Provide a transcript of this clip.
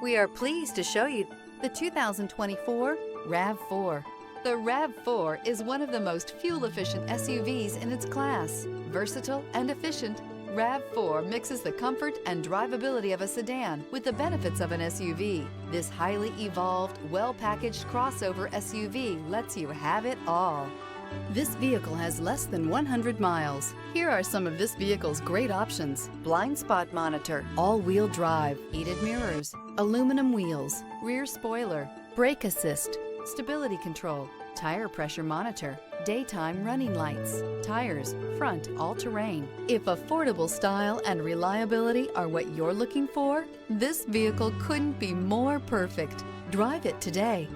We are pleased to show you the 2024 RAV4. The RAV4 is one of the most fuel-efficient SUVs in its class. Versatile and efficient, RAV4 mixes the comfort and drivability of a sedan with the benefits of an SUV. This highly evolved, well-packaged crossover SUV lets you have it all. This vehicle has less than 100 miles. Here are some of this vehicle's great options: blind spot monitor, all-wheel drive, heated mirrors, aluminum wheels, rear spoiler, brake assist, stability control, tire pressure monitor, daytime running lights, tires, front all-terrain. If affordable style and reliability are what you're looking for, this vehicle couldn't be more perfect. Drive it today.